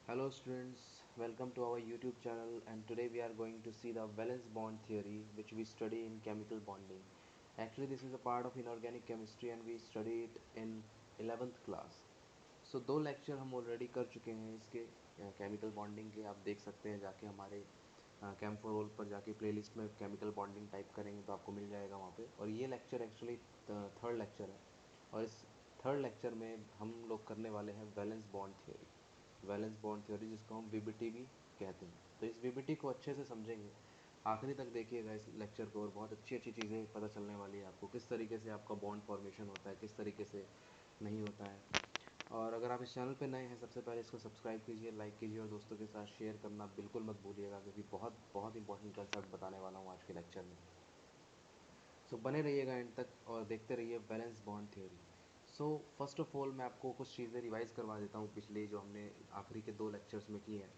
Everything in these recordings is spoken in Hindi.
Hello students, welcome to our YouTube channel, and today we are going to see the valence bond theory which we study in chemical bonding. Actually this is a part of inorganic chemistry and we study it in 11th class. So दो लेक्चर हम ऑलरेडी कर चुके हैं इसके केमिकल बॉन्डिंग के। आप देख सकते हैं जाके हमारे कैम फॉर ऑल पर जाके प्लेलिस्ट में केमिकल बॉन्डिंग टाइप करेंगे तो आपको मिल जाएगा वहाँ पे। और ये लेक्चर एक्चुअली थर्ड लेक्चर है और इस थर्ड लेक्चर में हम लोग करने वाले हैं valence bond theory. Valence bond theory जिसको हम वीबीटी भी कहते हैं। तो इस वीबीटी को अच्छे से समझेंगे, आखिरी तक देखिएगा इस लेक्चर को और बहुत अच्छी अच्छी चीज़ें पता चलने वाली है आपको, किस तरीके से आपका बॉन्ड फॉर्मेशन होता है, किस तरीके से नहीं होता है। और अगर आप इस चैनल पे नए हैं, सबसे पहले इसको सब्सक्राइब कीजिए, लाइक कीजिए और दोस्तों के साथ शेयर करना बिल्कुल मत भूलिएगा, क्योंकि बहुत बहुत इंपॉर्टेंट कंसेप्ट बताने वाला हूँ आज के लेक्चर में। सो बने रहिएगा एंड तक और देखते रहिए valence bond theory. So first of all मैं आपको कुछ चीज़ें रिवाइज़ करवा देता हूँ पिछले जो हमने आखिरी के दो लेक्चर्स में की हैं।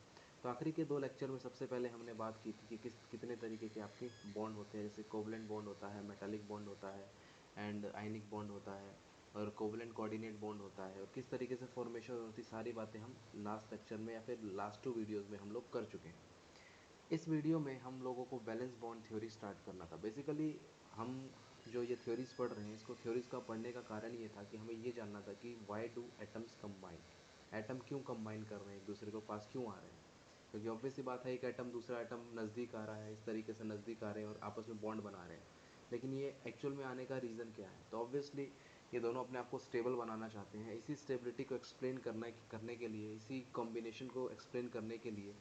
तो आखिरी के दो लेक्चर में सबसे पहले हमने बात की थी कि कितने तरीके के आपके बॉन्ड होते हैं, जैसे कोवलेंट बॉन्ड होता है, मेटालिक बॉन्ड होता है एंड आयनिक बॉन्ड होता है और कोवलेंट कोऑर्डिनेट बॉन्ड होता है, और किस तरीके से फॉर्मेशन होती, सारी बातें हम लास्ट लेक्चर में या फिर लास्ट टू वीडियोज़ में हम लोग कर चुके हैं। इस वीडियो में हम लोगों को बैलेंस बॉन्ड थ्योरी स्टार्ट करना था। बेसिकली हम जो ये थ्योरीज पढ़ रहे हैं, इसको थ्योरीज का पढ़ने का कारण ये था कि हमें ये जानना था कि why do atoms combine, atom क्यों कंबाइन कर रहे हैं, एक दूसरे को पास क्यों आ रहे हैं। क्योंकि ऑब्वियस सी बात है, एक एटम दूसरा एटम नज़दीक आ रहा है, इस तरीके से नज़दीक आ रहे हैं और आपस में बॉन्ड बना रहे हैं, लेकिन ये एक्चुअल में आने का रीज़न क्या है। तो ऑब्वियसली ये दोनों अपने आप को स्टेबल बनाना चाहते हैं। इसी स्टेबिलिटी को एक्सप्लेन करने के लिए, इसी कॉम्बिनेशन को एक्सप्लेन करने के लिए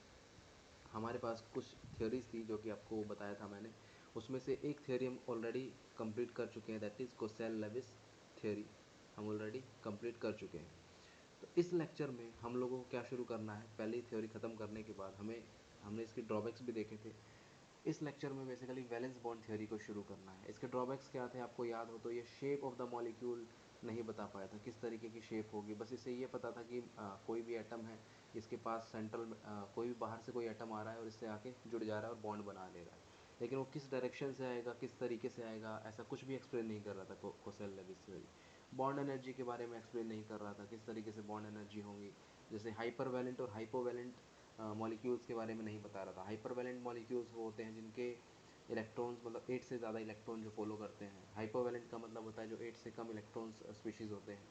हमारे पास कुछ थ्योरीज थी जो कि आपको बताया था मैंने। उसमें से एक थ्योरी हम ऑलरेडी कंप्लीट कर चुके हैं, that is Kossel Lewis theory, हम ऑलरेडी कंप्लीट कर चुके हैं। तो इस लेक्चर में हम लोगों को क्या शुरू करना है, पहली थ्योरी ख़त्म करने के बाद हमने इसके ड्रॉबैक्स भी देखे थे। इस लेक्चर में बेसिकली वैलेंस बॉन्ड थ्योरी को शुरू करना है। इसके ड्रॉबैक्स क्या थे आपको याद हो तो, ये शेप ऑफ द मॉलिक्यूल नहीं बता पाया था, किस तरीके की शेप होगी। बस इससे ये पता था कि कोई भी एटम है, इसके पास सेंट्रल कोई भी बाहर से कोई एटम आ रहा है और इससे आके जुड़ जा रहा है और बॉन्ड बना ले रहा है, लेकिन वो किस डायरेक्शन से आएगा, किस तरीके से आएगा, ऐसा कुछ भी एक्सप्लेन नहीं कर रहा था Kossel Lewis theory. Bond energy के बारे में एक्सप्लेन नहीं कर रहा था, किस तरीके से बॉन्ड एनर्जी होंगी। जैसे हाइपर वैलेंट और हाइपोवैलेंट मॉलिक्यूल्स के बारे में नहीं बता रहा था। हाइपर वैलेंट मॉलिक्यूल्स वो होते हैं जिनके इलेक्ट्रॉन्स मतलब 8 से ज़्यादा इलेक्ट्रॉन जो फॉलो करते हैं। हाइपोवैलेंट का मतलब होता है जो 8 से कम इलेक्ट्रॉन्स स्पीशीज़ होते हैं।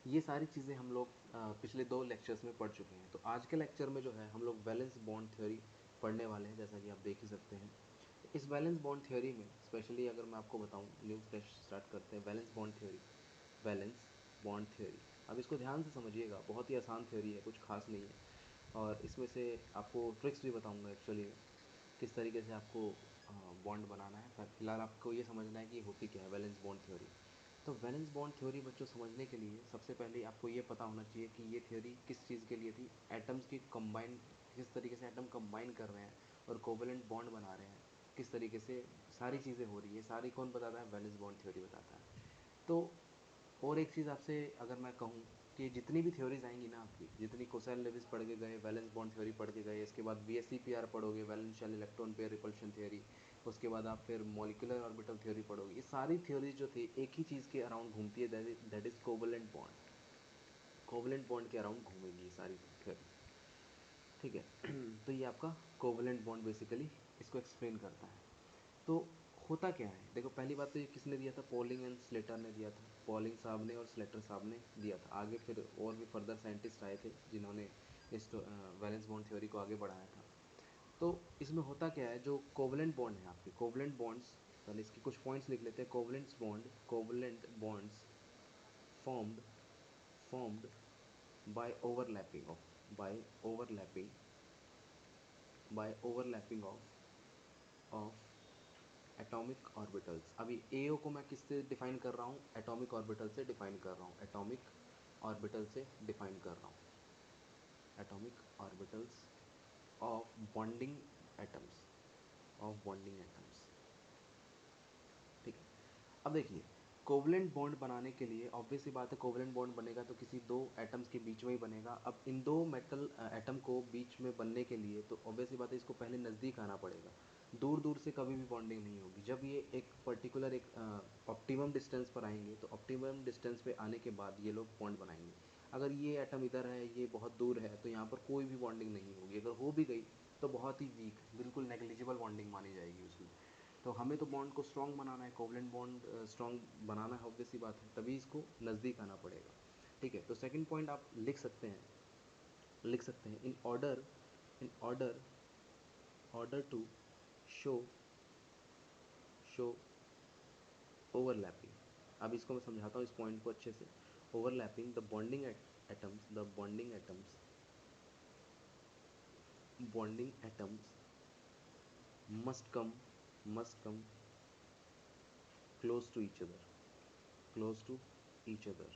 ये सारी चीज़ें हम लोग पिछले दो लेक्चर्स में पढ़ चुके हैं। तो आज के लेक्चर में जो है हम लोग वैलेंस बॉन्ड थ्योरी पढ़ने वाले हैं, जैसा कि आप देख ही सकते हैं। तो इस वैलेंस बॉन्ड थ्योरी में स्पेशली अगर मैं आपको बताऊं, न्यू फ्रेश स्टार्ट करते हैं। Valence bond theory, valence bond theory, अब इसको ध्यान से समझिएगा, बहुत ही आसान थ्योरी है, कुछ खास नहीं है। और इसमें से आपको ट्रिक्स भी बताऊंगा एक्चुअली में, किस तरीके से आपको बॉन्ड बनाना है। फिलहाल आपको ये समझना है कि होती क्या है वैलेंस बॉन्ड थ्योरी। तो वैलेंस बॉन्ड थ्योरी बच्चों समझने के लिए सबसे पहले आपको ये पता होना चाहिए कि ये थ्योरी किस चीज़ के लिए थी। एटम्स की कंबाइन, किस तरीके से एटम कंबाइन कर रहे हैं और कोवेलेंट बॉन्ड बना रहे हैं, किस तरीके से सारी चीज़ें हो रही है, सारी कौन बताता है, वैलेंस बॉन्ड थ्योरी बताता है। तो और एक चीज़ आपसे अगर मैं कहूँ कि जितनी भी थ्योरीज आएंगी ना आपकी, जितनी कोसेल लेविस पढ़ के गए, वैलेंस बॉन्ड थ्योरी पढ़ के गए, इसके बाद VSEPR पढ़ोगे, वैलेंशियल इलेक्ट्रॉन पेयर रिपल्शन थ्योरी, उसके बाद आप फिर मॉलिकुलर ऑर्बिटल थ्योरी पढ़ोगे, ये सारी थ्योरीज जो थी एक ही चीज़ के अराउंड घूमती है, that is covalent bond. Covalent bond के अराउंड घूमेगी ये सारी थ्योरी, ठीक है। तो ये आपका कोवेलेंट बॉन्ड बेसिकली इसको एक्सप्लेन करता है। तो होता क्या है, देखो पहली बात तो ये किसने दिया था, पॉलिंग एंड स्लेटर ने दिया था। पॉलिंग साहब ने और स्लेटर साहब ने दिया था। आगे फिर और भी फर्दर साइंटिस्ट आए थे जिन्होंने इस वैलेंस बॉन्ड थ्योरी को आगे बढ़ाया था। तो इसमें होता क्या है, जो कोवलेंट बॉन्ड है आपके, कोवलेंट बॉन्ड्स, पहले इसके कुछ पॉइंट्स लिख लेते हैं। Covalent bonds formed formed by overlapping of by overlapping by overlapping of atomic orbitals. अभी एओ को मैं किससे डिफाइन कर रहा हूँ, एटॉमिक ऑर्बिटल से डिफाइन कर रहा हूँ, एटॉमिक ऑर्बिटल से डिफाइन कर रहा हूँ, atomic orbitals of bonding atoms, of bonding atoms, ठीक है। अब देखिए, कोवलेंट बॉन्ड बनाने के लिए ऑब्वियस सी बात है, कोवलेंट बॉन्ड बनेगा तो किसी दो एटम्स के बीच में ही बनेगा। अब इन दो मेटल एटम को बीच में बनने के लिए तो ऑब्वियस सी बात है, इसको पहले नज़दीक आना पड़ेगा। दूर दूर से कभी भी बॉन्डिंग नहीं होगी। जब ये एक पर्टिकुलर एक ऑप्टिमम डिस्टेंस पर आएंगे तो ऑप्टिमम डिस्टेंस पे आने के बाद ये लोग बॉन्ड बनाएंगे। अगर ये एटम इधर है, ये बहुत दूर है, तो यहाँ पर कोई भी बॉन्डिंग नहीं होगी। अगर हो भी गई तो बहुत ही वीक, बिल्कुल नेग्लिजिबल बॉन्डिंग मानी जाएगी उसमें। तो हमें तो बॉन्ड को स्ट्रॉन्ग बनाना है, कोवलेंट बॉन्ड स्ट्रॉन्ग बनाना है, ऑब्वियस सी बात है, तभी इसको नज़दीक आना पड़ेगा। ठीक है, तो सेकंड पॉइंट आप लिख सकते हैं in order to show show overlapping. अब इसको मैं समझाता हूँ इस पॉइंट को अच्छे से। Overlapping the bonding atoms must come close to each other close to each other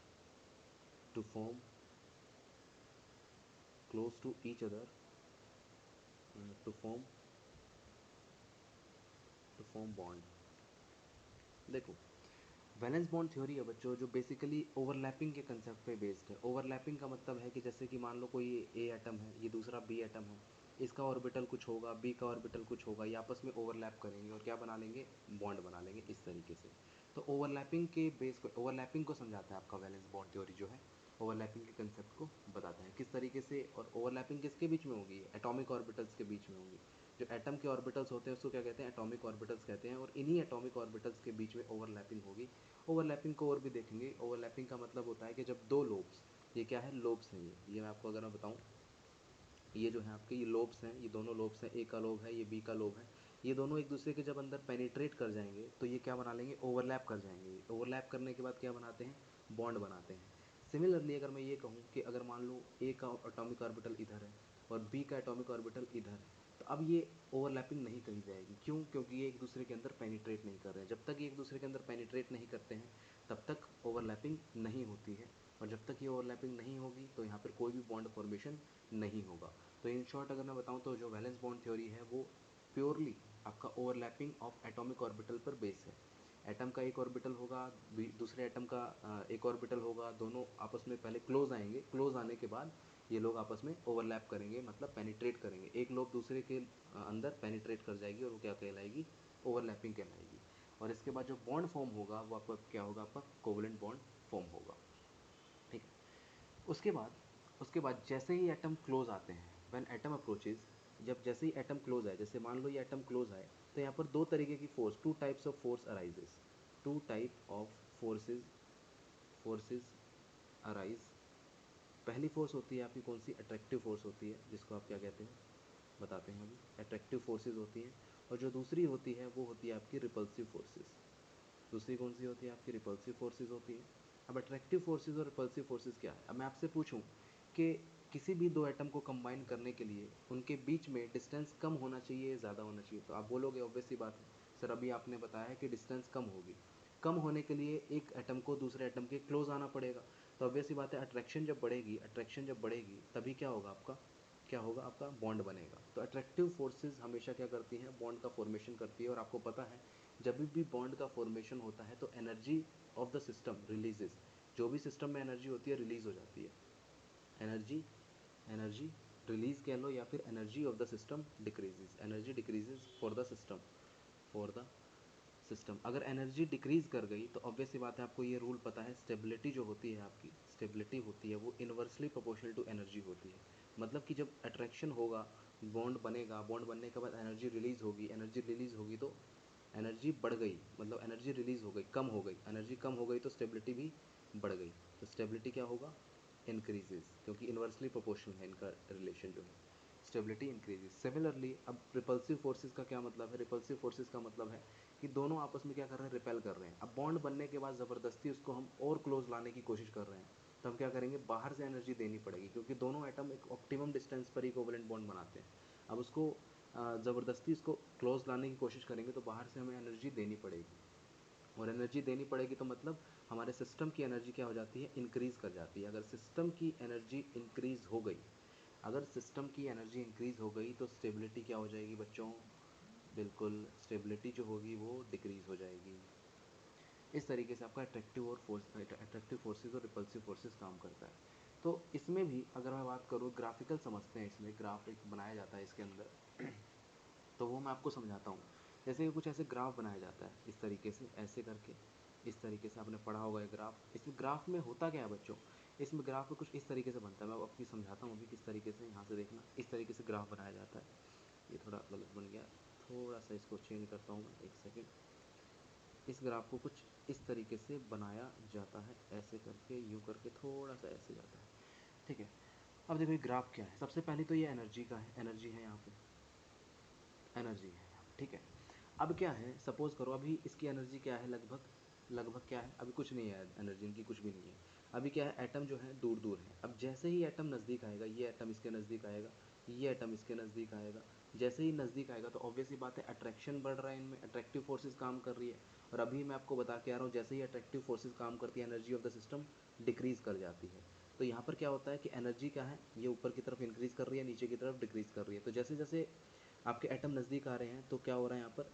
to form close to each other to form bond। देखो, वैलेंस बॉन्ड थ्योरी है बच्चों, जो बेसिकली ओवरलैपिंग के कंसेप्ट पे बेस्ड है। ओवरलैपिंग का मतलब है कि जैसे कि मान लो कोई ए एटम है, ये दूसरा बी एटम है, इसका ऑर्बिटल कुछ होगा, बी का ऑर्बिटल कुछ होगा, ये आपस में ओवरलैप करेंगे और क्या बना लेंगे, बॉन्ड बना लेंगे इस तरीके से। तो ओवरलैपिंग को समझाता है आपका वैलेंस बॉन्ड थ्योरी जो है, ओवरलैपिंग के कंसेप्ट को बताता है किस तरीके से। और ओवरलैपिंग किसके बीच में होगी, एटॉमिक ऑर्बिटल्स के बीच में होगी। जो एटम के ऑर्बिटल्स होते हैं उसको क्या कहते हैं, एटॉमिक ऑर्बिटल्स कहते हैं, और इन्हीं एटॉमिक ऑर्बिटल्स के बीच में ओवरलैपिंग होगी। ओवरलैपिंग को और भी देखेंगे। ओवरलैपिंग का मतलब होता है कि जब दो लोब्स, ये क्या है, लोब्स हैं, ये मैं आपको अगर मैं बताऊं, ये जो है आपके ये लोब्स हैं, ये दोनों लोब्स हैं, ए का लोब है, ये बी का लोब है, ये दोनों एक दूसरे के जब अंदर पेनिट्रेट कर जाएंगे तो ये क्या बना लेंगे, ओवरलैप कर जाएंगे। ओवरलैप करने के बाद क्या बनाते हैं, बॉन्ड बनाते हैं। सिमिलरली अगर मैं ये कहूँ कि अगर मान लो ए का एटॉमिक ऑर्बिटल इधर है और बी का एटॉमिक ऑर्बिटल इधर है, तो अब ये ओवरलैपिंग नहीं कही जाएगी। क्यों? क्योंकि ये एक दूसरे के अंदर पेनिट्रेट नहीं कर रहे हैं। जब तक ये एक दूसरे के अंदर पेनिट्रेट नहीं करते हैं तब तक ओवरलैपिंग नहीं होती है, और जब तक ये ओवरलैपिंग नहीं होगी तो यहाँ पर कोई भी बॉन्ड फॉर्मेशन नहीं होगा। तो इन शॉर्ट अगर मैं बताऊँ तो जो वैलेंस बॉन्ड थ्योरी है वो प्योरली आपका ओवरलैपिंग ऑफ एटॉमिक ऑर्बिटल पर बेस है। एटम का एक ऑर्बिटल होगा, दूसरे एटम का एक ऑर्बिटल होगा, दोनों आपस में पहले क्लोज आएंगे, क्लोज आने के बाद ये लोग आपस में ओवरलैप करेंगे, मतलब पेनिट्रेट करेंगे, एक लोब दूसरे के अंदर पेनिट्रेट कर जाएगी और वो क्या कहलाएगी, ओवरलैपिंग कहलाएगी। और इसके बाद जो बॉन्ड फॉर्म होगा वो आपका क्या होगा, आपका कोवलेंट बॉन्ड फॉर्म होगा। ठीक है, उसके बाद जैसे ही एटम क्लोज आते हैं, व्हेन एटम अप्रोचेज, जब जैसे ही एटम क्लोज आए, जैसे मान लो ये एटम क्लोज आए, तो यहाँ पर दो तरीके की force, two types of force arises, two type of forces arise. पहली फोर्स होती है आपकी कौन सी, अट्रैक्टिव फोर्स होती है, जिसको आप क्या कहते हैं, बताते हैं अभी, अट्रैक्टिव फोर्सेज होती हैं। और जो दूसरी होती है वो होती है आपकी रिपल्सिव फोर्सेज। दूसरी कौन सी होती है, आपकी रिपल्सिव फोर्सेज होती है। अब अट्रैक्टिव फोर्सेज और रिपल्सिव फोर्सेज क्या है, अब मैं आपसे पूछूं कि किसी भी दो एटम को कंबाइन करने के लिए उनके बीच में डिस्टेंस कम होना चाहिए, ज़्यादा होना चाहिए, तो आप बोलोगे ऑब्वियस सी बात है सर, अभी आपने बताया है कि डिस्टेंस कम होगी। कम होने के लिए एक एटम को दूसरे एटम के क्लोज आना पड़ेगा, तो ऑब्वियस सी बात है अट्रैक्शन जब बढ़ेगी तभी क्या होगा आपका, बॉन्ड बनेगा। तो अट्रैक्टिव फोर्सेज हमेशा क्या करती हैं, बॉन्ड का फॉर्मेशन करती है। और आपको पता है जब भी बॉन्ड का फॉर्मेशन होता है तो energy of the system releases, जो भी सिस्टम में एनर्जी होती है रिलीज हो जाती है। एनर्जी एनर्जी रिलीज कह लो, या फिर energy of the system decreases, energy decreases for the system. अगर एनर्जी डिक्रीज कर गई तो ऑब्वियस सी बात है, आपको ये रूल पता है, स्टेबिलिटी जो होती है आपकी, स्टेबिलिटी होती है वो इन्वर्सली प्रोपोर्शनल टू एनर्जी होती है। मतलब कि जब अट्रैक्शन होगा, बॉन्ड बनेगा, बॉन्ड बनने के बाद एनर्जी रिलीज होगी तो एनर्जी बढ़ गई, मतलब एनर्जी रिलीज हो गई, कम हो गई, एनर्जी कम हो गई तो स्टेबिलिटी भी बढ़ गई। तो स्टेबिलिटी क्या होगा, इंक्रीजेज, क्योंकि इन्वर्सली प्रोपोर्शनल है इनका रिलेशन जो है, स्टेबिलिटी इंक्रीजेज। सिमिलरली अब रिपल्सिव फोर्सेस का क्या मतलब है, रिपल्सिव फोर्सेस का मतलब है कि दोनों आपस में क्या कर रहे हैं, रिपेल कर रहे हैं। अब बॉन्ड बनने के बाद ज़बरदस्ती उसको हम और क्लोज लाने की कोशिश कर रहे हैं, तो हम क्या करेंगे, बाहर से एनर्जी देनी पड़ेगी, क्योंकि दोनों एटम एक ऑप्टिमम डिस्टेंस पर ही कोवलेंट बॉन्ड बनाते हैं। अब उसको ज़बरदस्ती इसको क्लोज लाने की कोशिश करेंगे तो बाहर से हमें एनर्जी देनी पड़ेगी, और एनर्जी देनी पड़ेगी तो मतलब हमारे सिस्टम की एनर्जी क्या हो जाती है, इंक्रीज़ कर जाती है। अगर सिस्टम की एनर्जी इंक्रीज़ हो गई तो स्टेबिलिटी क्या हो जाएगी बच्चों, बिल्कुल स्टेबिलिटी जो होगी वो डिक्रीज़ हो जाएगी। इस तरीके से आपका अट्रैक्टिव फोर्सेस और रिपल्सिव फोर्सेस काम करता है। तो इसमें भी अगर मैं बात करूँ, ग्राफिकल समझते हैं, इसमें ग्राफ एक बनाया जाता है इसके अंदर तो वो मैं आपको समझाता हूँ। जैसे कि कुछ ऐसे ग्राफ बनाया जाता है इस तरीके से, ऐसे करके, इस तरीके से आपने पढ़ा होगा ये ग्राफ। इस ग्राफ में होता क्या है बच्चों, इसमें ग्राफ कुछ इस तरीके से बनता है, मैं आपको समझाता हूँ अभी किस तरीके से। यहाँ से देखना, इस तरीके से ग्राफ बनाया जाता है। ये थोड़ा गलत बन गया, थोड़ा सा इसको चेंज करता हूँ मैं, एक सेकेंड। इस ग्राफ को कुछ इस तरीके से बनाया जाता है, ऐसे करके, यूँ करके, थोड़ा सा ऐसे जाता है, ठीक है। अब देखो ये ग्राफ क्या है, सबसे पहले तो ये एनर्जी का है, एनर्जी है यहाँ पे, एनर्जी है यहाँ पे, ठीक है। अब क्या है, सपोज करो अभी इसकी एनर्जी क्या है, लगभग लगभग क्या है, अभी कुछ नहीं है एनर्जी इनकी, कुछ भी नहीं है। अभी क्या है, एटम जो है दूर दूर है। अब जैसे ही एटम नज़दीक आएगा, ये एटम इसके नज़दीक आएगा, ये एटम इसके नज़दीक आएगा, जैसे ही नज़दीक आएगा तो ऑब्वियस ही बात है अट्रैक्शन बढ़ रहा है इनमें, अट्रैक्टिव फोर्सेस काम कर रही है। और अभी मैं आपको बता के आ रहा हूँ, जैसे ही अट्रैक्टिव फोर्सेस काम करती है, energy of the system decrease कर जाती है। तो यहाँ पर क्या होता है कि एनर्जी क्या है, ये ऊपर की तरफ इंक्रीज कर रही है, नीचे की तरफ डिक्रीज कर रही है। तो जैसे जैसे आपके एटम नज़दीक आ रहे हैं तो क्या हो रहा है, यहाँ पर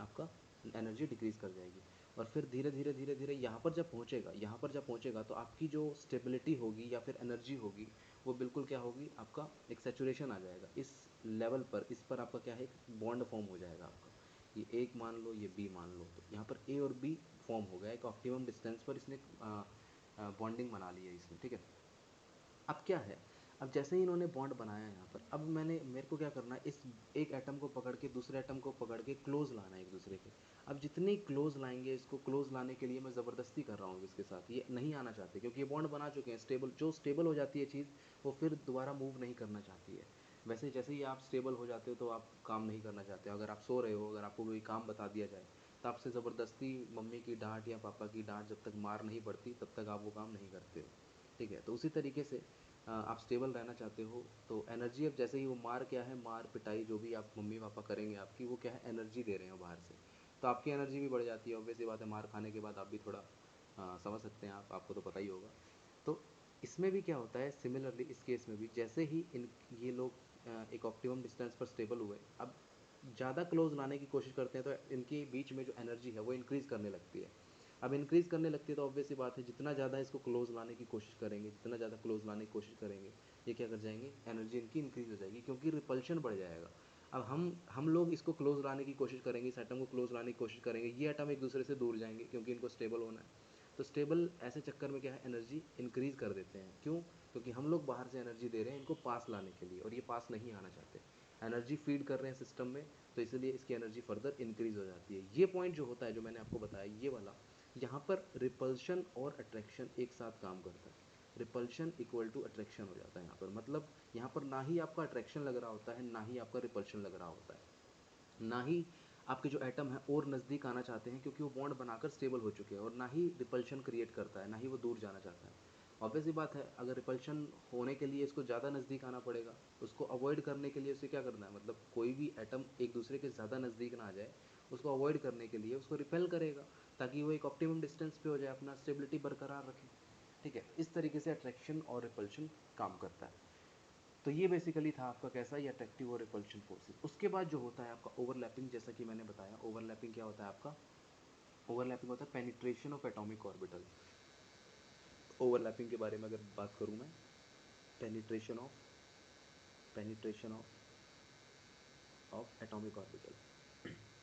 आपका एनर्जी डिक्रीज कर जाएगी। और फिर धीरे धीरे धीरे धीरे यहाँ पर जब पहुँचेगा, यहाँ पर जब पहुँचेगा तो आपकी जो स्टेबिलिटी होगी या फिर एनर्जी होगी, वो बिल्कुल क्या होगी, आपका एक सेचुरेशन आ जाएगा इस लेवल पर। इस पर आपका क्या है, एक बॉन्ड फॉर्म हो जाएगा आपका। ये एक मान लो, ये बी मान लो, तो यहाँ पर ए और बी फॉर्म हो गया, एक ऑप्टिमम डिस्टेंस पर इसने बॉन्डिंग बना ली है इसमें, ठीक है। अब क्या है, अब जैसे ही इन्होंने बॉन्ड बनाया यहाँ पर, अब मेरे को क्या करना है, इस एक एटम को पकड़ के दूसरे एटम को पकड़ के क्लोज लाना है एक दूसरे के। अब जितनी क्लोज लाएंगे, इसको क्लोज लाने के लिए मैं ज़बरदस्ती कर रहा हूँ इसके साथ, ये नहीं आना चाहते क्योंकि ये बॉन्ड बना चुके हैं स्टेबल। जो स्टेबल हो जाती है चीज़, वो फिर दोबारा मूव नहीं करना चाहती है। वैसे जैसे ही आप स्टेबल हो जाते हो तो आप काम नहीं करना चाहते हो। अगर आप सो रहे हो, अगर आपको कोई काम बता दिया जाए, तो आपसे ज़बरदस्ती मम्मी की डांट या पापा की डांट जब तक मार नहीं पड़ती तब तक आप वो काम नहीं करते हो, ठीक है। तो उसी तरीके से आप स्टेबल रहना चाहते हो तो एनर्जी, अब जैसे ही वो मार क्या है, मार पिटाई जो भी आप मम्मी पापा करेंगे आपकी, वो क्या है, एनर्जी दे रहे हैं बाहर से, तो आपकी एनर्जी भी बढ़ जाती है। ऑब्वियस सी बात है, मार खाने के बाद आप भी थोड़ा समझ सकते हैं, आपको तो पता ही होगा। तो इसमें भी क्या होता है, सिमिलरली इस केस में भी जैसे ही इन ये लोग एक ऑप्टिमम डिस्टेंस पर स्टेबल हुए, अब ज़्यादा क्लोज लाने की कोशिश करते हैं तो इनके बीच में जो एनर्जी है वो इंक्रीज़ करने लगती है। अब इंक्रीज़ करने लगती है तो ऑब्वियस सी बात है, जितना ज़्यादा इसको क्लोज लाने की कोशिश करेंगे, जितना ज़्यादा क्लोज लाने की कोशिश करेंगे, ये क्या कर जाएंगे, एनर्जी इनकी इंक्रीज़ हो जाएगी क्योंकि रिपल्शन बढ़ जाएगा। अब हम लोग इसको क्लोज लाने की कोशिश करेंगे, इस एटम को क्लोज लाने की कोशिश करेंगे, ये एटम एक दूसरे से दूर जाएंगे क्योंकि इनको स्टेबल होना है। तो स्टेबल ऐसे चक्कर में क्या है, एनर्जी इंक्रीज़ कर देते हैं। क्यों? क्योंकि हम लोग बाहर से एनर्जी दे रहे हैं इनको पास लाने के लिए, और ये पास नहीं आना चाहते, एनर्जी फीड कर रहे हैं सिस्टम में, तो इसलिए इसकी एनर्जी फर्दर इंक्रीज़ हो जाती है। ये पॉइंट जो होता है, जो मैंने आपको बताया ये वाला, यहाँ पर रिपल्शन और अट्रैक्शन एक साथ काम करता है। रिपल्शन इक्वल टू अट्रैक्शन हो जाता है यहाँ पर, मतलब यहाँ पर ना ही आपका अट्रैक्शन लग रहा होता है, ना ही आपका रिपल्शन लग रहा होता है, ना ही आपके जो एटम है और नज़दीक आना चाहते हैं क्योंकि वो बॉन्ड बनाकर स्टेबल हो चुके हैं, और ना ही रिपल्शन क्रिएट करता है, ना ही वो दूर जाना चाहता है। ऑब्वियस ही बात है, अगर रिपल्शन होने के लिए इसको ज़्यादा नज़दीक आना पड़ेगा, उसको अवॉइड करने के लिए उसे क्या करना है, मतलब कोई भी एटम एक दूसरे के ज़्यादा नज़दीक ना आ जाए, उसको अवॉइड करने के लिए उसको रिपेल करेगा, ताकि वो एक ऑप्टिमम डिस्टेंस पे हो जाए, अपना स्टेबिलिटी बरकरार रखे, ठीक है। इस तरीके से अट्रैक्शन और रिपल्शन काम करता है। तो ये बेसिकली था आपका कैसा, ये अट्रैक्टिव और रिपल्शन फोर्सेस। उसके बाद जो होता है आपका ओवरलैपिंग, जैसा कि मैंने बताया, ओवरलैपिंग क्या होता है आपका, ओवरलैपिंग होता है penetration of atomic orbital. Overlapping के बारे में अगर बात करूं मैं, पेनिट्रेशन ऑफ एटॉमिक ऑर्बिटल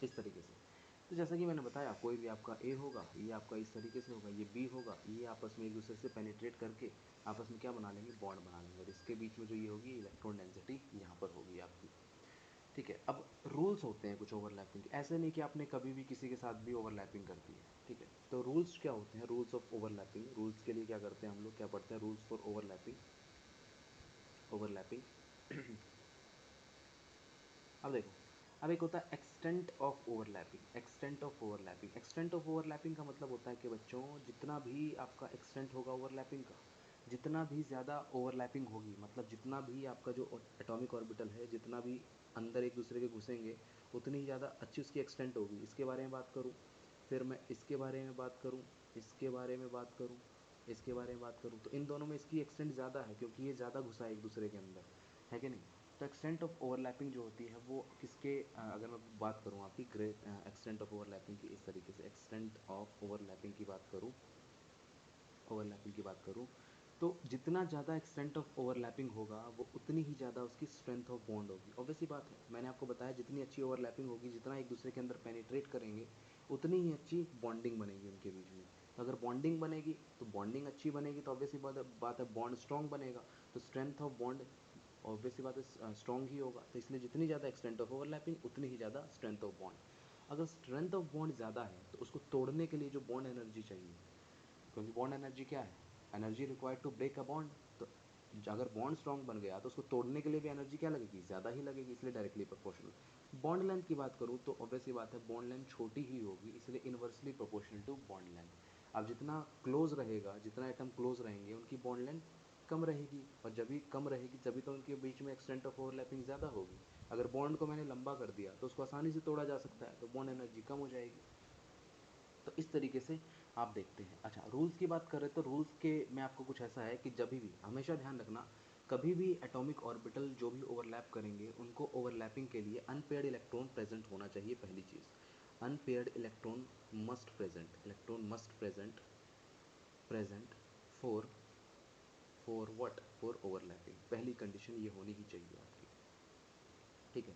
इस तरीके से। तो जैसा कि मैंने बताया, कोई भी आपका ए होगा, ये आपका इस तरीके से होगा, ये बी होगा, ये आपस में एक दूसरे से पेनिट्रेट करके आपस में क्या बना लेंगे, बॉन्ड बना लेंगे, और इसके बीच में जो ये होगी इलेक्ट्रॉन डेंसिटी यहाँ पर होगी आपकी, ठीक है। अब रूल्स होते हैं कुछ ओवरलैपिंग के, ऐसे नहीं कि आपने कभी भी किसी के साथ भी ओवरलैपिंग कर दी है, ठीक है। तो रूल्स क्या होते हैं, रूल्स ऑफ ओवरलैपिंग, रूल्स के लिए क्या करते हैं हम लोग, क्या पढ़ते हैं, रूल्स फॉर ओवरलैपिंग, ओवरलैपिंग अब देखो, अब एक होता है extent of overlapping, extent of overlapping, extent of overlapping का मतलब होता है कि बच्चों, जितना भी आपका एक्सटेंट होगा ओवरलैपिंग का, जितना भी ज़्यादा ओवरलैपिंग होगी, मतलब जितना भी आपका जो एटॉमिक ऑर्बिटल है, जितना भी अंदर एक दूसरे के घुसेंगे, उतनी ही ज़्यादा अच्छी उसकी एक्सटेंट होगी। इसके बारे में बात करूँ, फिर मैं इसके बारे में बात करूँ, इसके बारे में बात करूँ, इसके बारे में बात करूँ, तो इन दोनों में इसकी एक्सटेंट ज़्यादा है क्योंकि ये ज़्यादा घुसा है एक दूसरे के अंदर, है कि नहीं। तो एक्सटेंट ऑफ ओवरलैपिंग जो होती है वो किसके, अगर मैं बात करूँ आपकी ग्रेट एक्सटेंट ऑफ ओवरलैपिंग की, इस तरीके से एक्सटेंट ऑफ ओवरलैपिंग की बात करूँ, ओवरलैपिंग की बात करूँ, तो जितना ज़्यादा एक्सटेंट ऑफ ओवरलैपिंग होगा, वो उतनी ही ज़्यादा उसकी स्ट्रेंथ ऑफ बॉन्ड होगी। ऑब्वियसली बात है, मैंने आपको बताया जितनी अच्छी ओवरलैपिंग होगी, जितना एक दूसरे के अंदर पेनिट्रेट करेंगे, उतनी ही अच्छी बॉन्डिंग बनेगी उनके बीच में, अगर बॉन्डिंग बनेगी तो बॉन्डिंग अच्छी बनेगी तो ऑब्वियसली बात है बॉन्ड स्ट्रॉन्ग बनेगा, तो स्ट्रेंथ ऑफ बॉन्ड ऑब्वियसली बात है स्ट्रॉन्ग ही होगा। तो इसलिए जितनी ज़्यादा एक्सटेंट ऑफ ओवरलैपिंग उतनी ही ज़्यादा स्ट्रेंथ ऑफ बॉन्ड। अगर स्ट्रेंथ ऑफ बॉन्ड ज़्यादा है तो उसको तोड़ने के लिए जो बॉन्ड एनर्जी चाहिए, क्योंकि बॉन्ड एनर्जी क्या है, energy required to break a bond, तो अगर बॉन्ड स्ट्रॉन्ग बन गया तो उसको तोड़ने के लिए भी एनर्जी क्या लगेगी, ज़्यादा ही लगेगी, इसलिए डायरेक्टली प्रोपोर्शनल। बॉन्ड लेंथ की बात करूँ तो ऑब्वियसली बात है बॉन्ड लेंथ छोटी ही होगी, इसलिए inversely proportional to bond length. अब जितना क्लोज रहेगा, जितना एटम क्लोज रहेंगे उनकी बॉन्ड लेंथ कम रहेगी, और जब भी कम रहेगी तभी तो उनके बीच में एक्सटेंट ऑफ ओवरलैपिंग ज़्यादा होगी। अगर बॉन्ड को मैंने लंबा कर दिया तो उसको आसानी से तोड़ा जा सकता है, तो बॉन्ड एनर्जी कम हो जाएगी। तो इस तरीके से आप देखते हैं। अच्छा, रूल्स की बात करें तो रूल्स के में आपको कुछ ऐसा है कि जब भी हमेशा ध्यान रखना, कभी भी एटॉमिक ऑर्बिटल जो भी ओवरलैप करेंगे उनको ओवरलैपिंग के लिए अनपेयर्ड इलेक्ट्रॉन प्रेजेंट होना चाहिए। पहली चीज़, unpaired electron must present present for for what, for overlapping. पहली कंडीशन ये होनी ही चाहिए आपकी, ठीक है।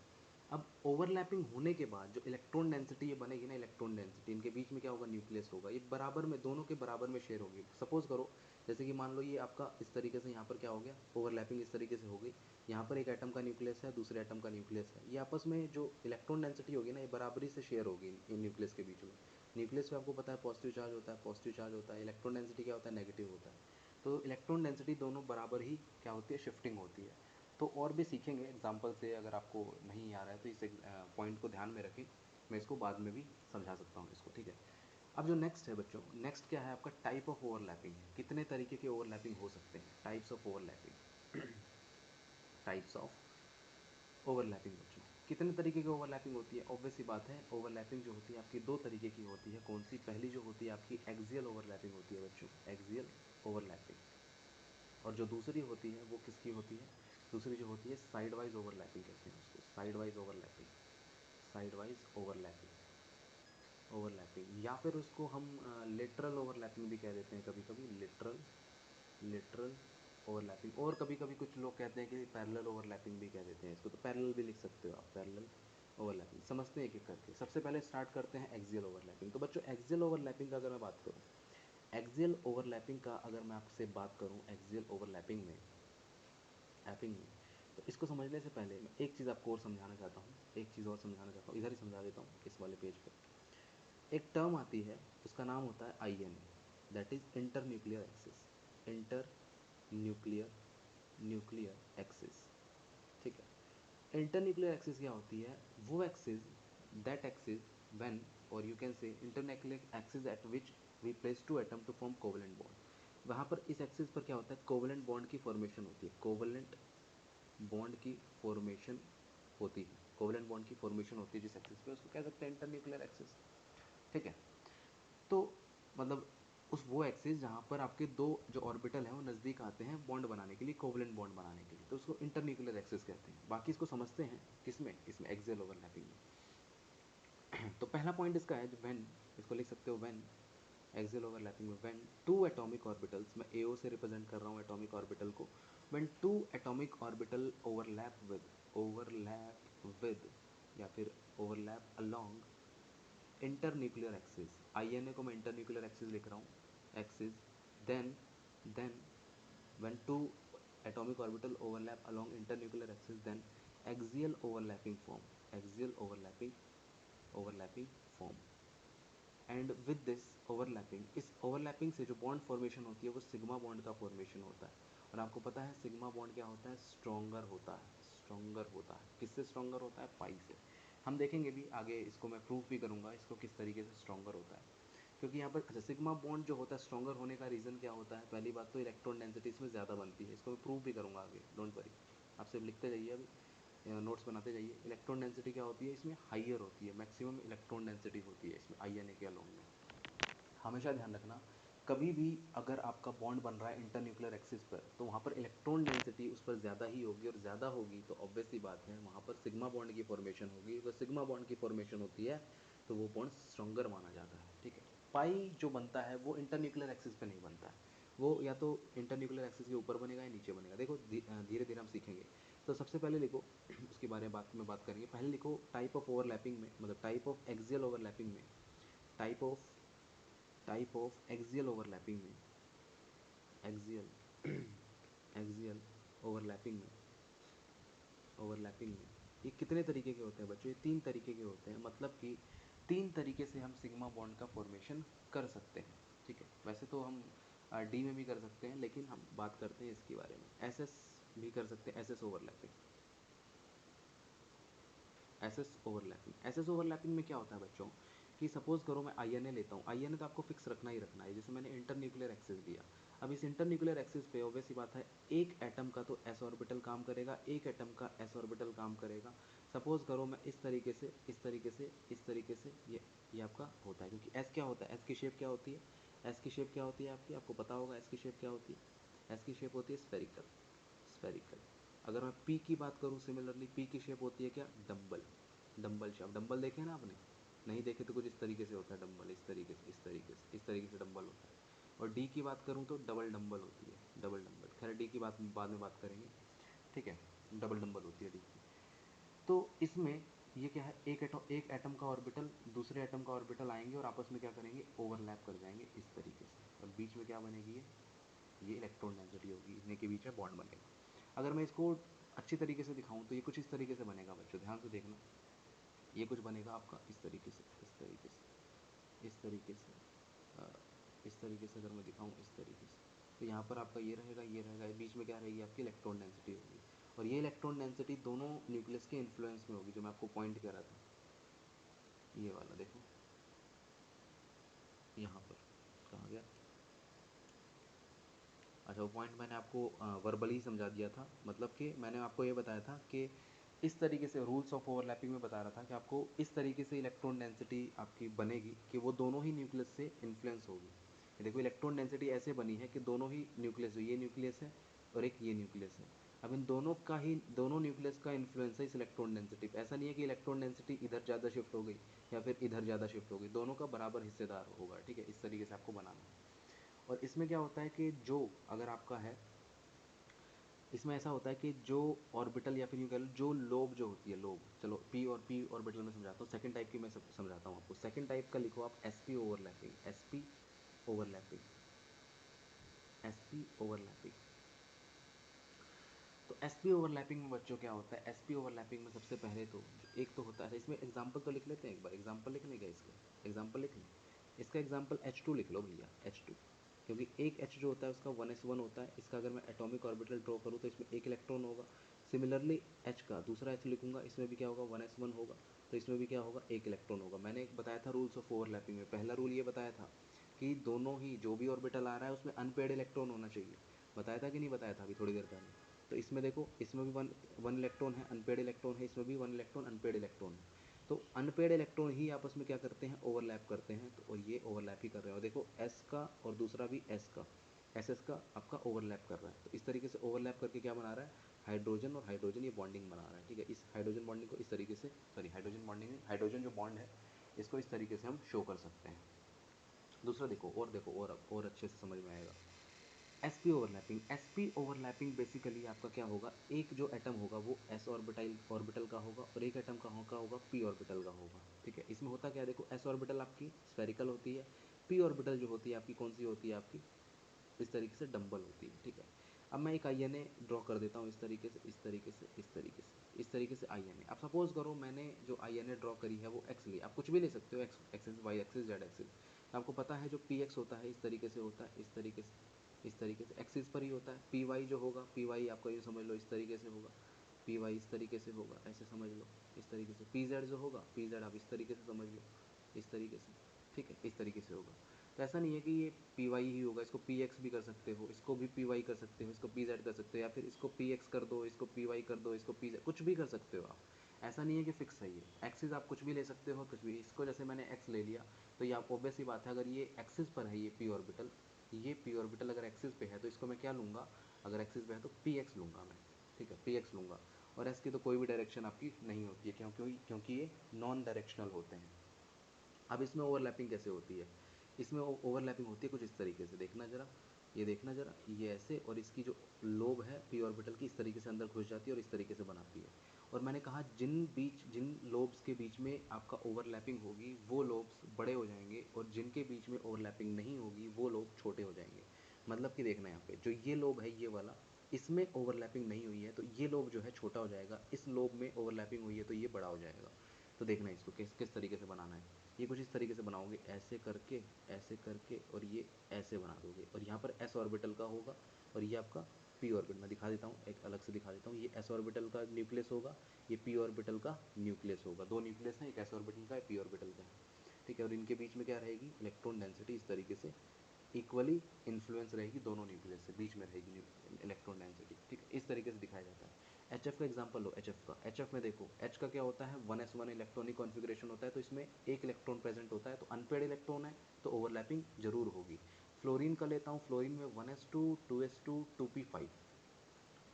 अब ओवरलैपिंग होने के बाद जो इलेक्ट्रॉन डेंसिटी ये बनेगी ना, इलेक्ट्रॉन डेंसिटी, इनके बीच में क्या होगा, न्यूक्लियस होगा, ये बराबर में दोनों के बराबर में शेयर होगी। सपोज करो जैसे कि मान लो ये आपका इस तरीके से यहाँ पर क्या हो गया, ओवरलैपिंग इस तरीके से हो गई। यहाँ पर एक एटम का न्यूक्लियस है, दूसरे एटम का न्यूक्लियस है, ये आपस में जो इलेक्ट्रॉन डेंसिटी होगी ना, ये बराबरी से शेयर होगी इन न्यूक्लियस के बीच में। न्यूक्लियस पे आपको पता है पॉजिटिव चार्ज होता है, पॉजिटिव चार्ज होता है, इलेक्ट्रॉन डेंसिटी क्या होता है, नेगेटिव होता है। तो इलेक्ट्रॉन डेंसिटी दोनों बराबर ही क्या होती है, शिफ्टिंग होती है। तो और भी सीखेंगे एग्जाम्पल से, अगर आपको नहीं आ रहा है तो इस पॉइंट को ध्यान में रखें, मैं इसको बाद में भी समझा सकता हूँ इसको, ठीक है। अब जो नेक्स्ट है बच्चों, नेक्स्ट क्या है आपका, टाइप ऑफ ओवरलैपिंग है। कितने तरीके के ओवरलैपिंग हो सकते हैं, types of overlapping. Types of overlapping बच्चों, कितने तरीके की ओवरलैपिंग होती है। ऑब्वियस सी बात है ओवरलैपिंग जो होती है आपकी दो तरीके की होती है। कौन सी, पहली जो होती है आपकी एक्सियल ओवरलैपिंग होती है बच्चों, एक्सियल ओवरलैपिंग। और जो दूसरी होती है वो किसकी होती है, दूसरी जो होती है साइड वाइज ओवरलैपिंग कहते हैं उसको, side wise overlapping, side wise overlapping या फिर उसको हम लेटरल ओवरलैपिंग भी कह देते हैं कभी कभी, लेटरल ओवरलैपिंग। और कभी कभी कुछ लोग कहते हैं कि पैरेलल ओवरलैपिंग भी कह देते हैं इसको, तो पैरेलल भी लिख सकते हो आप, पैरेलल ओवरलैपिंग। समझते हैं एक एक करके। सबसे पहले स्टार्ट करते हैं एक्सियल ओवरलैपिंग। तो बच्चों एक्सियल ओवरलैपिंग का अगर मैं बात करूँ, एक्सियल ओवरलैपिंग का अगर मैं आपसे बात करूँ, एक्सियल ओवरलैपिंग में ऐपिंग में, तो इसको समझने से पहले मैं एक चीज़ आपको और समझाना चाहता हूँ, एक चीज़ और समझाना चाहता हूँ, इधर ही समझा देता हूँ इस वाले पेज पे। एक टर्म आती है, उसका नाम होता है I N A, that is internuclear axis, internuclear nuclear axis, ठीक है। इंटर न्यूक्लियर एक्सिस क्या होती है, वो एक्सिस, दैट एक्सिस व्हेन, और you can say internuclear axis at which we place two atom to form covalent bond. वहाँ पर इस एक्सिस पर क्या होता है, कोवेलेंट बॉन्ड की फॉर्मेशन होती है, कोवेलेंट बॉन्ड की फॉर्मेशन होती है, कोवेलेंट बॉन्ड की फॉर्मेशन होती है जिस एक्सिस पे, उसको कह सकते हैं इंटर न्यूक्लियर एक्सिस, ठीक है। तो मतलब उस वो एक्सिस जहाँ पर आपके दो जो ऑर्बिटल हैं वो नज़दीक आते हैं बॉन्ड बनाने के लिए, कोवेलेंट बॉन्ड बनाने के लिए, तो उसको इंटर न्यूक्लियर एक्सिस कहते हैं। बाकी इसको समझते हैं किसमें, इसमें एक्सियल ओवरलैपिंग में। तो पहला पॉइंट इसका है जो व्हेन, इसको लिख सकते हो व्हेन, एक्सियल ओवरलैपिंग में व्हेन टू एटॉमिक ऑर्बिटल्स, मैं एओ से रिप्रेजेंट कर रहा हूँ एटॉमिक ऑर्बिटल को, when two atomic orbital overlap with या फिर overlap along internuclear axis, I N A को मैं इंटर न्यूक्लियर एक्सिस लिख रहा हूँ, axis, then then when two atomic orbital overlap along internuclear axis, then axial overlapping form, axial overlapping form, and with this overlapping, इस ओवरलैपिंग से जो बॉन्ड फॉर्मेशन होती है वो सिग्मा बॉन्ड का फॉर्मेशन होता है। और आपको पता है सिग्मा बॉन्ड क्या होता है, स्ट्रॉन्गर होता है, स्ट्रॉन्गर होता है। किससे स्ट्रॉन्गर होता है, पाई से। हम देखेंगे भी आगे, इसको मैं प्रूफ भी करूंगा इसको किस तरीके से स्ट्रॉन्गर होता है। क्योंकि यहाँ पर अच्छा, सिग्मा बॉन्ड जो होता है स्ट्रॉन्गर होने का रीज़न क्या होता है, पहली बात तो इलेक्ट्रॉन डेंसिटी इसमें ज़्यादा बनती है, इसको मैं प्रूफ भी करूँगा आगे, डोंट वरी। आप सिर्फ लिखते जाइए अभी, नोट्स बनाते जाइए। इलेक्ट्रॉन डेंसिटी क्या होती है इसमें, हाइयर होती है, मैक्सिमम इलेक्ट्रॉन डेंसिटी होती है इसमें आई एन ए के अलोंग में। हमेशा ध्यान रखना, कभी भी अगर आपका बॉन्ड बन रहा है इंटर न्यूक्लियर एक्सिस पर, तो वहाँ पर इलेक्ट्रॉन डेंसिटी उस पर ज़्यादा ही होगी, और ज़्यादा होगी तो ऑब्वियस सी बात है वहाँ पर सिग्मा बॉन्ड की फॉर्मेशन होगी। अगर सिग्मा बॉन्ड की फॉर्मेशन होती है तो वो बॉन्ड स्ट्रॉन्गर माना जाता है, ठीक है। पाई जो बनता है वो इंटर न्यूक्लियर एक्सिस पे नहीं बनता है, वो या तो इंटर न्यूक्लियर एक्सिस के ऊपर बनेगा या नीचे बनेगा। देखो धीरे धीरे हम सीखेंगे। तो सबसे पहले लिखो उसके बारे में बात करेंगे। पहले लिखो टाइप ऑफ ओवरलैपिंग में, मतलब टाइप ऑफ एक्सियल ओवरलैपिंग में, type of type of axial overlapping में, एक्सियल एक्सियल ओवरलैपिंग में ये कितने तरीके के होते हैं बच्चों? ये 3 तरीके के होते हैं, मतलब कि 3 तरीके से हम सिग्मा बॉन्ड का फॉर्मेशन कर सकते हैं, ठीक है। वैसे तो हम डी में भी कर सकते हैं, लेकिन हम बात करते हैं इसके बारे में। एसएस भी कर सकते हैं, एसएस ओवरलैपिंग में क्या होता है बच्चों कि सपोज करो मैं आईएनए लेता हूँ। आईएनए तो आपको फिक्स रखना ही रखना है, जैसे मैंने इंटरन्यूक्लियर एक्सिस लिया। अब इस इंटरन्यूक्लियर एक्सिस पे ऑब्वियस सी बात है, एक एटम का तो एस ऑर्बिटल काम करेगा, एक एटम का एस ऑर्बिटल काम करेगा। सपोज करो मैं इस तरीके से, इस तरीके से, इस तरीके से, ये आपका होता है, क्योंकि एस क्या होता है, एस की शेप क्या होती है, एस की शेप क्या होती है आपकी, आपको पता होगा एस की शेप क्या होती है। एस की शेप होती है स्फेरिकल, स्फेरिकल। अगर मैं पी की बात करूँ, सिमिलरली पी की शेप होती है क्या, डम्बल, डम्बल शेप। डम्बल देखे ना आपने? नहीं देखे तो कुछ इस तरीके से होता है डम्बल, इस तरीके से, इस तरीके से, इस तरीके से डम्बल होता है। और डी की बात करूँ तो डबल डम्बल होती है, डबल डम्बल। खैर डी की बात बाद में बात करेंगे, ठीक है। डबल डम्बल होती है डी की। तो इसमें ये क्या है, एक एटम का ऑर्बिटल दूसरे एटम का ऑर्बिटल आएंगे और आपस में क्या करेंगे, ओवरलैप कर जाएंगे इस तरीके से। और बीच में क्या बनेगी, ये इलेक्ट्रॉन डेंसिटी होगी, इन्हीं के बीच में बॉन्ड बनेगा। अगर मैं इसको अच्छी तरीके से दिखाऊं तो ये कुछ इस तरीके से बनेगा बच्चों, ध्यान से देखना। ये कुछ बनेगा आपका इस तरीके से, इस तरीके से, इस तरीके से, इस तरीके से। अगर मैं दिखाऊं इस तरीके से, तो यहाँ पर आपका ये रहेगा, ये रहेगा, बीच में क्या रहेगी आपकी इलेक्ट्रॉन डेंसिटी होगी। और ये इलेक्ट्रॉन डेंसिटी दोनों न्यूक्लियस के इन्फ्लुएंस में होगी, जो मैं आपको पॉइंट कह रहा था, ये वाला देखो यहाँ पर। कहाँ गया? अच्छा, वो पॉइंट मैंने आपको वर्बली समझा दिया था, मतलब कि मैंने आपको ये बताया था कि इस तरीके से रूल्स ऑफ ओवरलैपिंग में बता रहा था कि आपको इस तरीके से इलेक्ट्रॉन डेंसिटी आपकी बनेगी कि वो दोनों ही न्यूक्लियस से इन्फ्लुएंस होगी। ये देखो इलेक्ट्रॉन डेंसिटी ऐसे बनी है कि दोनों ही न्यूक्लियस, ये न्यूक्लियस है और एक ये न्यूक्लियस है। अब इन दोनों का ही, दोनों न्यूक्लियस का इन्फ्लुएंस है इस इलेक्ट्रॉन डेंसिटी पे। ऐसा नहीं है कि इलेक्ट्रॉन डेंसिटी इधर ज़्यादा शिफ्ट हो गई या फिर इधर ज़्यादा शिफ्ट हो गई, दोनों का बराबर हिस्सेदार होगा, ठीक है। इस तरीके से आपको बनाना है। और इसमें क्या होता है कि जो अगर आपका है, इसमें ऐसा होता है कि जो ऑर्बिटल या फिर यूँ कह लो जो लोब जो होती है, लोब, चलो पी ऑर्बिटल में समझाता हूँ। सेकंड टाइप की मैं समझाता हूँ आपको। सेकंड टाइप का लिखो आप SP overlapping, SP overlapping, SP overlapping. तो एसपी ओवरलैपिंग में बच्चों क्या होता है, एसपी ओवरलैपिंग में सबसे पहले तो एक तो होता है, इसमें एग्जांपल तो लिख लेते हैं, एक बार एग्जांपल लिख लेंगे इसका, एग्जांपल लिख लें। इसका एग्जांपल H2 लिख लो भैया, H2। क्योंकि एक H जो होता है उसका 1s1 होता है। इसका अगर मैं एटॉमिक ऑर्बिटल ड्रॉ करूँ तो इसमें एक इलेक्ट्रॉन होगा। सिमिलरली H का दूसरा H लिखूंगा, इसमें भी क्या होगा, 1s1 होगा। तो इसमें भी क्या होगा, एक इलेक्ट्रॉन होगा। मैंने एक बताया था रूल्स ऑफ ओवरलैपिंग में, पहला रूल ये बताया था कि दोनों ही जो भी ऑर्बिटल आ रहा है उसमें अनपेड इलेक्ट्रॉन होना चाहिए। बताया था कि नहीं बताया था अभी थोड़ी देर पहले? तो इसमें देखो, इसमें भी वन वन इलेक्ट्रॉन है, अनपेड इलेक्ट्रॉन है, इसमें भी वन इलेक्ट्रॉन अनपेड इलेक्ट्रॉन है। तो अनपेड इलेक्ट्रॉन ही आपस में क्या करते हैं, ओवरलैप करते हैं। तो और ये ओवरलैप ही कर रहे हैं, और देखो एस का और दूसरा भी एस का, एस एस का आपका ओवरलैप कर रहा है। तो इस तरीके से ओवरलैप करके क्या बना रहा है, हाइड्रोजन और हाइड्रोजन ये बॉन्डिंग बना रहा है, ठीक है। इस हाइड्रोजन बॉन्डिंग को इस तरीके से, सॉरी हाइड्रोजन बॉन्डिंग नहीं, हाइड्रोजन जो बॉन्ड है इसको इस तरीके से हम शो कर सकते हैं। दूसरा देखो और अब और अच्छे से समझ में आएगा। एसपी बेसिकली आपका क्या होगा, एक जो एटम होगा वो एस ऑर्बिटल का होगा और एक एटम का होगा पी ऑर्बिटल का होगा, ठीक है। इसमें होता क्या है, देखो एस ऑर्बिटल आपकी स्फेरिकल होती है, पी ऑर्बिटल जो होती है आपकी कौन सी होती है आपकी, इस तरीके से डंबल होती है, ठीक है। अब मैं एक आईएनए ड्रॉ कर देता हूँ इस तरीके से, इस तरीके से, इस तरीके से, इस तरीके से आईएनए। अब सपोज करो मैंने जो आईएनए ड्रॉ करी है वो एक्स ली, आप कुछ भी ले सकते हो, X axis, Y axis, Z axis. आपको पता है जो पी एक्स होता है इस तरीके से होता है, इस तरीके से, इस तरीके से एक्सिस पर ही होता है। पी वाई जो होगा, पी वाई आपका ये समझ लो इस तरीके से होगा, पी वाई इस तरीके से होगा, ऐसे समझ लो, इस तरीके से। पी जेड जो होगा, पी जेड आप इस तरीके से समझ लो, इस तरीके से, ठीक है, इस तरीके से होगा। तो ऐसा नहीं है कि ये पी वाई ही होगा, इसको पी एक्स भी कर सकते हो, इसको भी पी वाई कर सकते हो, इसको पी जेड कर सकते हो, या फिर इसको पी एक्स कर दो, इसको पी वाई कर दो, इसको पी जेड, कुछ भी कर सकते हो आप। ऐसा नहीं है कि फिक्स है ये एक्सिस, आप कुछ भी ले सकते हो, कुछ भी। इसको जैसे मैंने एक्स ले लिया, तो ये आप ऑब्वियस ही बात है, अगर ये एक्सिस पर है, ये पी ऑर्बिटल अगर एक्सिस पे है तो इसको मैं क्या लूँगा, अगर एक्सिस पे है तो पी एक्स लूँगा मैं, ठीक है, पी एक्स लूँगा। और एस की तो कोई भी डायरेक्शन आपकी नहीं होती है, क्योंकि ये नॉन डायरेक्शनल होते हैं। अब इसमें ओवरलैपिंग कैसे होती है, इसमें ओवरलैपिंग होती है कुछ इस तरीके से, देखना जरा, ये देखना जरा, ये ऐसे, और इसकी जो लोब है पी ऑर्बिटल की इस तरीके से अंदर घुस जाती है और इस तरीके से बनाती है। और मैंने कहा जिन लोब्स के बीच में आपका ओवरलैपिंग होगी वो लोब्स बड़े हो जाएंगे, और जिनके बीच में ओवरलैपिंग नहीं होगी वो लोब छोटे हो जाएंगे। मतलब कि देखना यहाँ पे जो ये लोब है ये वाला, इसमें ओवरलैपिंग नहीं हुई है तो ये लोब जो है छोटा हो जाएगा, इस लोब में ओवरलैपिंग हुई है तो ये बड़ा हो जाएगा। तो देखना इसको किस किस तरीके से बनाना है। ये कुछ इस तरीके से बनाओगे, ऐसे करके और ये ऐसे बना दोगे, और यहाँ पर एस ऑर्बिटल का होगा और ये आपका पी ऑर्बिटल। मैं दिखा देता हूँ, एक अलग से दिखा देता हूँ। ये एस ऑर्बिटल का न्यूक्लियस होगा, ये पी ऑर्बिटल का न्यूक्लियस होगा। दो न्यूक्लियस हैं, एक एस ऑर्बिटल का है, पी ऑर्बिटल का है। ठीक है, और इनके बीच में क्या रहेगी, इलेक्ट्रॉन डेंसिटी इस तरीके से इक्वली इन्फ्लुएंस रहेगी, दोनों न्यूक्लियस से बीच में रहेगी इलेक्ट्रॉन डेंसिटी। ठीक है, इस तरीके से दिखाया जाता है। एच एफ का एग्जाम्पल लो, एच एफ का। एच एफ में देखो, एच का क्या होता है, 1s1 इलेक्ट्रॉनिक कॉन्फिग्रेशन होता है, तो इसमें एक इलेक्ट्रॉन प्रेजेंट होता है, तो अनपेड इलेक्ट्रॉन है तो ओवरलैपिंग जरूर होगी। फ्लोरीन का लेता हूँ, फ्लोरीन में 1s2 2s2 2p5।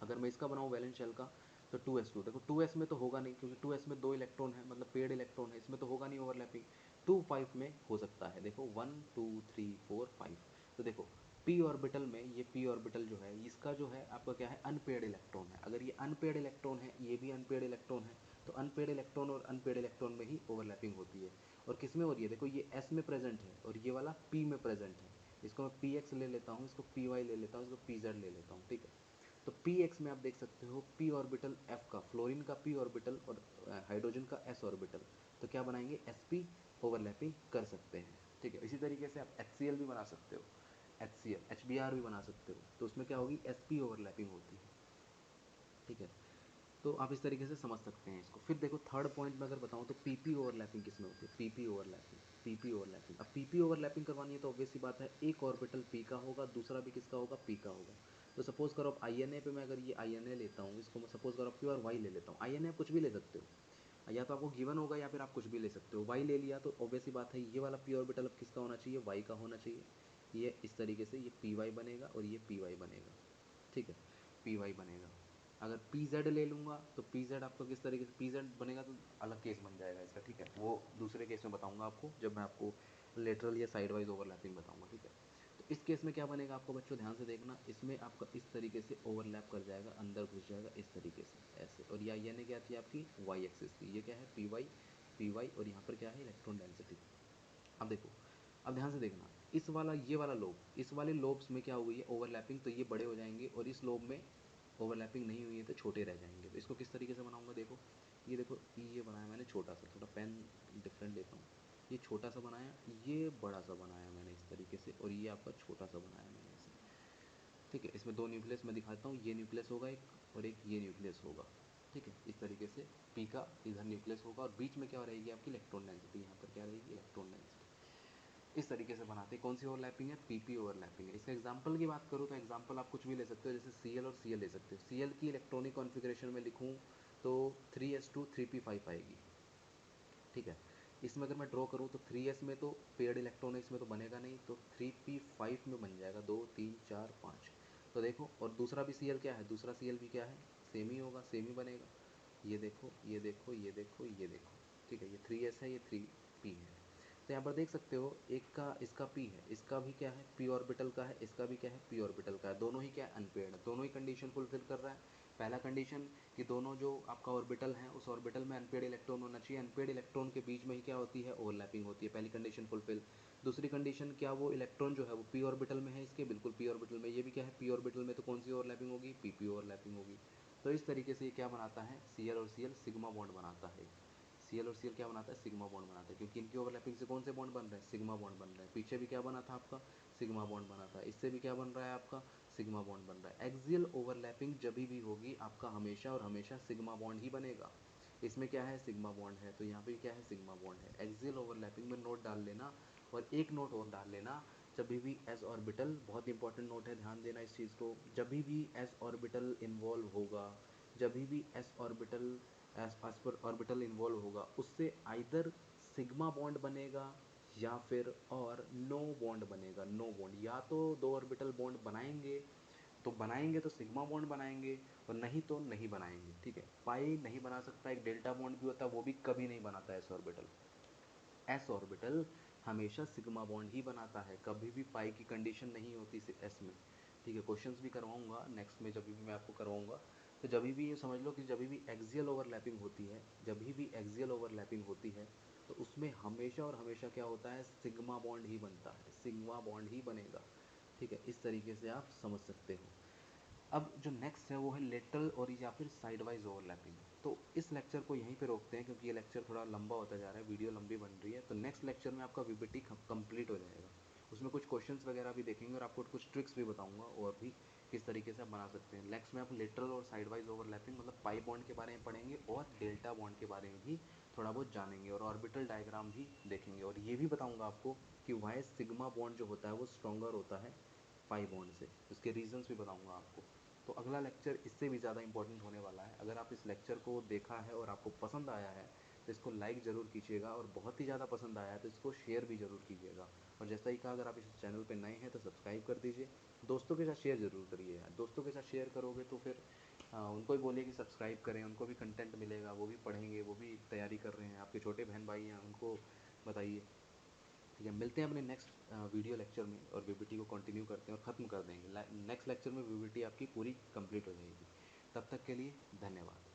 अगर मैं इसका बनाऊँ वैलेंस शेल का, तो 2s2, देखो 2s में तो होगा नहीं क्योंकि 2s में दो इलेक्ट्रॉन है, मतलब पेड इलेक्ट्रॉन है, इसमें तो होगा नहीं ओवरलैपिंग। 2 5 में हो सकता है, देखो 1 2 3 4 5। तो देखो p ऑर्बिटल में, ये p ऑर्बिटल जो है इसका जो है आपका क्या है, अनपेड इलेक्ट्रॉन है। अगर ये अनपेड इलेक्ट्रॉन है, ये भी अनपेड इलेक्ट्रॉन है, तो अनपेड इलेक्ट्रॉन और अनपेड इलेक्ट्रॉन में ही ओवरलैपिंग होती है। और किस में हो रही है, देखो ये s में प्रेजेंट है और ये वाला p में प्रेजेंट है। इसको मैं px ले लेता हूँ, इसको py ले लेता हूँ, इसको pz ले लेता हूँ। ठीक है, तो px में आप देख सकते हो p ऑर्बिटल f का, फ्लोरीन का p ऑर्बिटल और हाइड्रोजन का s ऑर्बिटल, तो क्या बनाएंगे, sp ओवरलैपिंग कर सकते हैं। ठीक है, इसी तरीके से आप HCl भी बना सकते हो, HCl HBr भी बना सकते हो, तो उसमें क्या होगी, sp ओवरलैपिंग होती है। ठीक है, तो आप इस तरीके से समझ सकते हैं इसको। फिर देखो थर्ड पॉइंट में अगर बताऊं तो पीपी ओवरलैपिंग किस में होती है, पीपी ओवरलैपिंग, पीपी ओवरलैपिंग। अब पीपी ओवरलैपिंग करवानी है तो ऑब्वियस सी बात है, एक ऑर्बिटल पी का होगा, दूसरा भी किसका होगा, पी का होगा। तो सपोज करो आप INA पे, मैं अगर ये INA लेता हूँ, इसको मैं सपोज करो प्योर वाई ले लेता हूँ। INA आप कुछ भी ले सकते हो, या तो आपको गिवन होगा या फिर आप कुछ भी ले सकते हो। वाई ले लिया तो ऑब्वियस सी बात है, ये वाला पी ऑर्बिटल अब किसका होना चाहिए, वाई का होना चाहिए। ये इस तरीके से ये पी वाई बनेगा और ये पी वाई बनेगा। ठीक है, पी वाई बनेगा। अगर पी जेड ले लूँगा तो पी जेड आपका किस तरीके से पी जेड बनेगा, तो अलग केस बन जाएगा इसका। ठीक है, वो दूसरे केस में बताऊँगा आपको, जब मैं आपको लेटरल या साइड वाइज ओवरलैपिंग बताऊँगा। ठीक है, तो इस केस में क्या बनेगा आपको बच्चों, ध्यान से देखना, इसमें आपका इस तरीके से ओवरलैप कर जाएगा, अंदर घुस जाएगा इस तरीके से ऐसे। और यानी क्या थी आपकी वाई एक्सिस थी, ये क्या है, पी वाई, और यहाँ पर क्या है, इलेक्ट्रॉन डेंसिटी। अब देखो, अब ध्यान से देखना, इस वाला ये वाला लोब, इस वाले लोब्स में क्या हो गई है ओवरलैपिंग, तो ये बड़े हो जाएंगे, और इस लोब में ओवरलैपिंग नहीं हुई है तो छोटे रह जाएंगे। तो इसको किस तरीके से बनाऊंगा, देखो ये देखो, ये बनाया मैंने छोटा सा, थोड़ा पेन डिफरेंट लेता हूँ। ये छोटा सा बनाया, ये बड़ा सा बनाया मैंने इस तरीके से, और ये आपका छोटा सा बनाया मैंने ऐसे। ठीक है, इसमें दो न्यूक्लियस मैं दिखाता हूँ, ये न्यूक्लियस होगा एक, और एक ये न्यूक्लियस होगा। ठीक है, इस तरीके से पी का इधर न्यूक्लियस होगा, और बीच में क्या रहेगी आपकी इलेक्ट्रॉन डेंसिटी, यहाँ पर क्या रहेगी, इलेक्ट्रॉन डेंसिटी। इस तरीके से बनाते हैं। कौन सी ओवरलैपिंग है, पीपी ओवरलैपिंग है। इसका एग्जांपल की बात करूँ तो एग्जांपल आप कुछ भी ले सकते हो, जैसे Cl और Cl ले सकते हो। Cl की इलेक्ट्रॉनिक कॉन्फ़िगरेशन में लिखूँ तो 3s2 3p5 आएगी। ठीक है, इसमें अगर मैं ड्रॉ करूँ तो 3s में तो पेड इलेक्ट्रॉन है, इसमें तो बनेगा नहीं, तो 3p5 में बन जाएगा, 2 3 4 5। तो देखो, और दूसरा भी Cl क्या है, दूसरा Cl भी क्या है, सेम ही होगा, सेम ही बनेगा। ये देखो, ये देखो, ये देखो, ये देखो। ठीक है, ये 3s है, ये 3p है। तो यहाँ पर देख सकते हो, एक का इसका p है, इसका भी क्या है, p ऑर्बिटल का है, इसका भी क्या है, p ऑर्बिटल का है। दोनों ही क्या है, अनपेयर्ड है, दोनों ही कंडीशन फुलफिल कर रहा है। पहला कंडीशन कि दोनों जो आपका ऑर्बिटल है उस ऑर्बिटल में अनपेड इलेक्ट्रॉन होना चाहिए, अनपेड इलेक्ट्रॉन के बीच में ही क्या होती है, ओवरलैपिंग होती है, पहली कंडीशन फुलफिल। दूसरी कंडीशन क्या, वो इलेक्ट्रॉन जो है वो p ऑर्बिटल में है, इसके बिल्कुल p ऑर्बिटल में, ये भी क्या है, p ऑर्बिटल में, तो कौन सी ओवरलैपिंग होगी, pp ओवरलैपिंग होगी। तो इस तरीके से ये क्या बनाता है, Cl और Cl सिग्मा बॉन्ड बनाता है। Cl और Cl क्या बनाता है, सिग्मा बॉन्ड बनाता है, क्योंकि इनकी ओवरलैपिंग से कौन से बॉन्ड बन रहे हैं, सिग्मा बॉन्ड बन रहे हैं। पीछे भी क्या बना था आपका, सिग्मा बॉन्ड बना था, इससे भी क्या बन रहा है आपका, सिग्मा बॉन्ड बन रहा है। एक्सियल ओवरलैपिंग जब भी होगी आपका हमेशा और हमेशा सिग्मा बॉन्ड ही बनेगा। इसमें क्या है, सिग्मा बॉन्ड है, तो यहाँ पे क्या है, सिग्मा बॉन्ड है। एक्सियल ओवरलैपिंग में नोट डाल लेना, और एक नोट और डाल लेना, जब भी एस ऑर्बिटल, बहुत इंपॉर्टेंट नोट है, ध्यान देना इस चीज़ को, जब भी एस ऑर्बिटल इन्वॉल्व होगा, जब भी एस ऑर्बिटल एस पर ऑर्बिटल इन्वॉल्व होगा, उससे आइदर सिग्मा बॉन्ड बनेगा या फिर और नो बॉन्ड बनेगा, नो बॉन्ड। या तो दो ऑर्बिटल बॉन्ड बनाएंगे, तो बनाएंगे तो सिग्मा बॉन्ड बनाएंगे, और नहीं तो नहीं बनाएंगे। ठीक है, पाई नहीं बना सकता, एक डेल्टा बॉन्ड भी होता है, वो भी कभी नहीं बनाता एस ऑर्बिटल। एस ऑर्बिटल हमेशा सिग्मा बॉन्ड ही बनाता है, कभी भी पाई की कंडीशन नहीं होती एस में। ठीक है, क्वेश्चंस भी करवाऊंगा नेक्स्ट में, जब भी मैं आपको करवाऊंगा तो जब भी ये समझ लो कि जब भी एक्सियल ओवरलैपिंग होती है, जब भी एक्सियल ओवरलैपिंग होती है, तो उसमें हमेशा और हमेशा क्या होता है, सिग्मा बॉन्ड ही बनता है, सिग्मा बॉन्ड ही बनेगा। ठीक है, इस तरीके से आप समझ सकते हो। अब जो नेक्स्ट है वो है लेटरल और या फिर साइड वाइज ओवरलैपिंग। तो इस लेक्चर को यहीं पे रोकते हैं क्योंकि ये लेक्चर थोड़ा लंबा होता जा रहा है, वीडियो लंबी बन रही है। तो नेक्स्ट लेक्चर में आपका वीबीटी कंप्लीट हो जाएगा, उसमें कुछ क्वेश्चंस वगैरह भी देखेंगे और आपको कुछ ट्रिक्स भी बताऊंगा और भी किस तरीके से आप बना सकते हैं। नेक्स्ट में आप लेटरल और साइड वाइज ओवरलैपिंग मतलब पाई बॉन्ड के बारे में पढ़ेंगे और डेल्टा बॉन्ड के बारे में भी थोड़ा बहुत जानेंगे और ऑर्बिटल डायग्राम भी देखेंगे और ये भी बताऊंगा आपको कि वाई सिग्मा बॉन्ड जो होता है वो स्ट्रॉन्गर होता है पाई बॉन्ड से, उसके रीजंस भी बताऊंगा आपको। तो अगला लेक्चर इससे भी ज़्यादा इंपॉर्टेंट होने वाला है। अगर आप इस लेक्चर को देखा है और आपको पसंद आया है तो इसको लाइक ज़रूर कीजिएगा और बहुत ही ज़्यादा पसंद आया है तो इसको शेयर भी ज़रूर कीजिएगा। और जैसा ही कहा, अगर आप इस चैनल पर नए हैं तो सब्सक्राइब कर दीजिए, दोस्तों के साथ शेयर ज़रूर करिए यार। दोस्तों के साथ शेयर करोगे तो फिर उनको भी बोलिए कि सब्सक्राइब करें, उनको भी कंटेंट मिलेगा, वो भी पढ़ेंगे, वो भी तैयारी कर रहे हैं, आपके छोटे बहन भाई हैं उनको बताइए। ठीक है, मिलते हैं अपने नेक्स्ट वीडियो लेक्चर में और वीबीटी को कंटिन्यू करते हैं और ख़त्म कर देंगे। नेक्स्ट लेक्चर में वीबीटी आपकी पूरी कंप्लीट हो जाएगी। तब तक के लिए धन्यवाद।